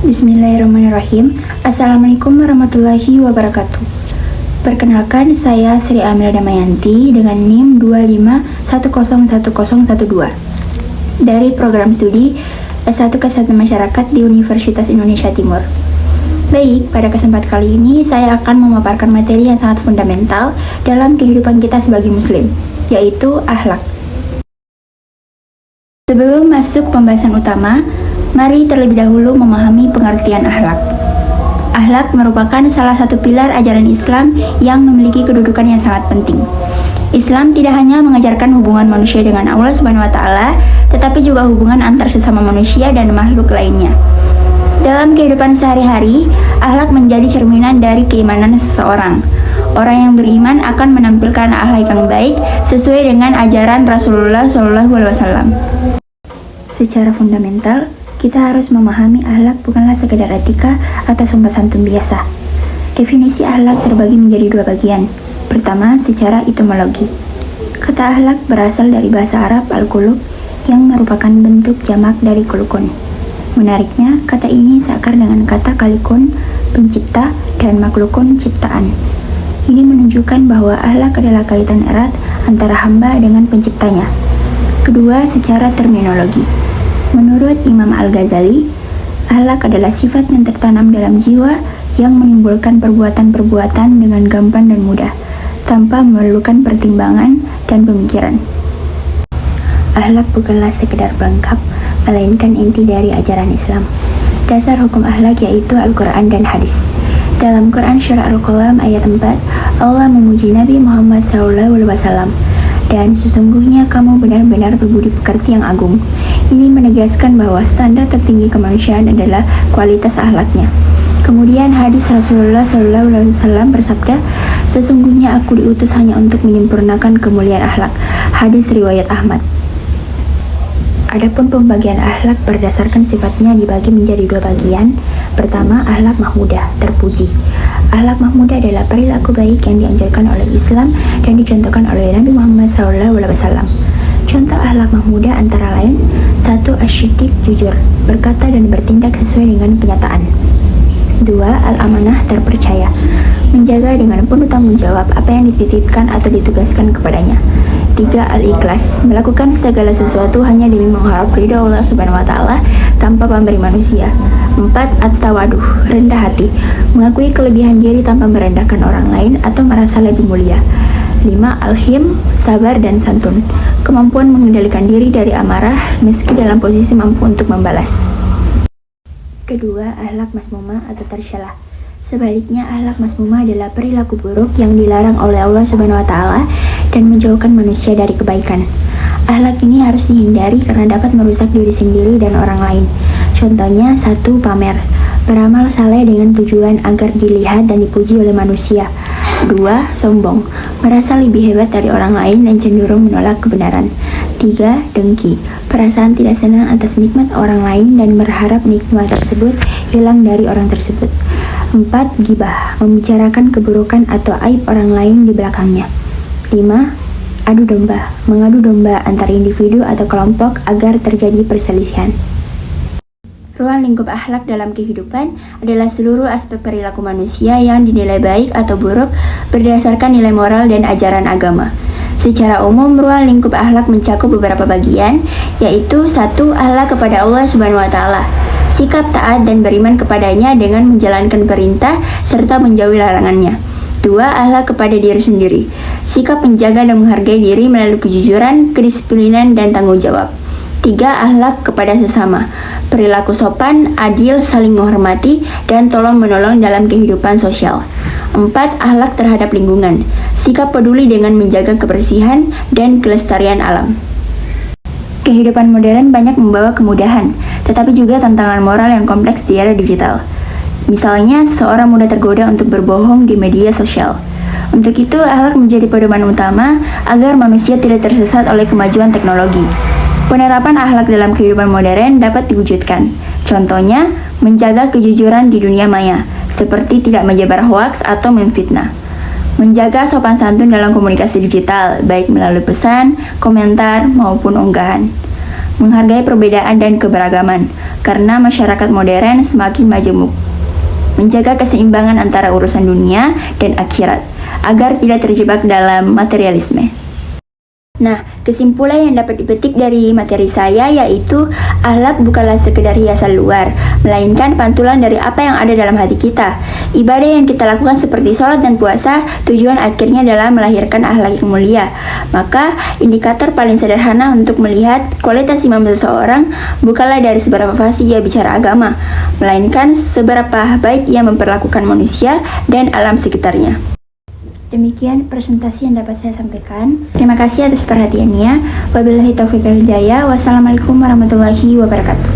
Bismillahirrahmanirrahim. Assalamualaikum warahmatullahi wabarakatuh. Perkenalkan, saya Sri Amira Damayanti dengan NIM 25101012 dari program studi S1 Kesehatan Masyarakat di Universitas Indonesia Timur. Baik, pada kesempatan kali ini saya akan memaparkan materi yang sangat fundamental dalam kehidupan kita sebagai muslim, yaitu akhlak. Sebelum masuk pembahasan utama, mari terlebih dahulu memahami pengertian akhlak. Akhlak merupakan salah satu pilar ajaran Islam yang memiliki kedudukan yang sangat penting. Islam tidak hanya mengajarkan hubungan manusia dengan Allah Subhanahu wa Ta'ala, tetapi juga hubungan antar sesama manusia dan makhluk lainnya. Dalam kehidupan sehari-hari, akhlak menjadi cerminan dari keimanan seseorang. Orang yang beriman akan menampilkan akhlak yang baik sesuai dengan ajaran Rasulullah SAW. Secara fundamental, kita harus memahami akhlak bukanlah sekedar etika atau sopan santun biasa. Definisi akhlak terbagi menjadi dua bagian. Pertama, secara etimologi. Kata akhlak berasal dari bahasa Arab al-khuluq yang merupakan bentuk jamak dari khuluqun. Menariknya, kata ini seakar dengan kata kalikun, pencipta, dan makhlukun, ciptaan. Ini menunjukkan bahwa akhlak adalah kaitan erat antara hamba dengan penciptanya. Kedua, secara terminologi. Menurut Imam Al-Ghazali, akhlak adalah sifat yang tertanam dalam jiwa yang menimbulkan perbuatan-perbuatan dengan gampang dan mudah, tanpa memerlukan pertimbangan dan pemikiran. Akhlak bukanlah sekedar pelengkap, melainkan inti dari ajaran Islam. Dasar hukum akhlak yaitu Al-Quran dan hadis. Dalam Quran Surah Al-Qalam ayat 4, Allah memuji Nabi Muhammad SAW, dan sesungguhnya kamu benar-benar berbudi pekerti yang agung. Ini menegaskan bahwa standar tertinggi kemanusiaan adalah kualitas akhlaknya. Kemudian hadis Rasulullah SAW bersabda, sesungguhnya aku diutus hanya untuk menyempurnakan kemuliaan akhlak. Hadis riwayat Ahmad. Adapun pembagian akhlak berdasarkan sifatnya dibagi menjadi dua bagian. Pertama, akhlak mahmudah, terpuji. Akhlak mahmudah adalah perilaku baik yang dianjurkan oleh Islam dan dicontohkan oleh Nabi Muhammad SAW. Contoh akhlak mahmudah antara lain: 1. Asyidik, jujur, berkata dan bertindak sesuai dengan kenyataan. 2. Al-amanah, terpercaya, menjaga dengan penuh tanggung jawab apa yang dititipkan atau ditugaskan kepadanya. 3. Al-ikhlas, melakukan segala sesuatu hanya demi mengharap ridha Allah Subhanahu wa Ta'ala tanpa pamrih manusia. 4. At-tawaduh, rendah hati, mengakui kelebihan diri tanpa merendahkan orang lain atau merasa lebih mulia. 5. Al-him, sabar dan santun, kemampuan mengendalikan diri dari amarah meski dalam posisi mampu untuk membalas. Kedua, akhlak masmumah atau tercela. Sebaliknya, akhlak masmumah adalah perilaku buruk yang dilarang oleh Allah Subhanahu wa Ta'ala dan menjauhkan manusia dari kebaikan. Akhlak ini harus dihindari karena dapat merusak diri sendiri dan orang lain. Contohnya, 1. Pamer, beramal saleh dengan tujuan agar dilihat dan dipuji oleh manusia. 2. Sombong, merasa lebih hebat dari orang lain dan cenderung menolak kebenaran. 3. Dengki, perasaan tidak senang atas nikmat orang lain dan berharap nikmat tersebut hilang dari orang tersebut. 4. Gibah, membicarakan keburukan atau aib orang lain di belakangnya. 5. Adu domba, mengadu domba antar individu atau kelompok agar terjadi perselisihan. Ruang lingkup akhlak dalam kehidupan adalah seluruh aspek perilaku manusia yang dinilai baik atau buruk berdasarkan nilai moral dan ajaran agama. Secara umum, ruang lingkup akhlak mencakup beberapa bagian, yaitu 1. Akhlak kepada Allah Subhanahu wa Ta'ala, sikap taat dan beriman kepadanya dengan menjalankan perintah serta menjauhi larangannya. 2. Akhlak kepada diri sendiri, sikap menjaga dan menghargai diri melalui kejujuran, kedisiplinan, dan tanggung jawab. 3. Akhlak kepada sesama, perilaku sopan, adil, saling menghormati, dan tolong-menolong dalam kehidupan sosial. 4. Akhlak terhadap lingkungan, sikap peduli dengan menjaga kebersihan dan kelestarian alam. Kehidupan modern banyak membawa kemudahan, tetapi juga tantangan moral yang kompleks di era digital. Misalnya, seorang mudah tergoda untuk berbohong di media sosial. Untuk itu, akhlak menjadi pedoman utama agar manusia tidak tersesat oleh kemajuan teknologi. Penerapan akhlak dalam kehidupan modern dapat diwujudkan. Contohnya, menjaga kejujuran di dunia maya, seperti tidak menyebar hoaks atau memfitnah. Menjaga sopan santun dalam komunikasi digital, baik melalui pesan, komentar, maupun unggahan. menghargai perbedaan dan keberagaman, karena masyarakat modern semakin majemuk. Menjaga keseimbangan antara urusan dunia dan akhirat, agar tidak terjebak dalam materialisme. Nah, kesimpulan yang dapat dipetik dari materi saya yaitu akhlak bukanlah sekedar hiasan luar, melainkan pantulan dari apa yang ada dalam hati kita. Ibadah yang kita lakukan seperti sholat dan puasa, tujuan akhirnya adalah melahirkan akhlak yang mulia. Maka, indikator paling sederhana untuk melihat kualitas imam seseorang bukanlah dari seberapa fasih ia bicara agama, melainkan seberapa baik ia memperlakukan manusia dan alam sekitarnya. Demikian presentasi yang dapat saya sampaikan. Terima kasih atas perhatiannya. Wabillahi taufiq wal hidayah. Wassalamualaikum warahmatullahi wabarakatuh.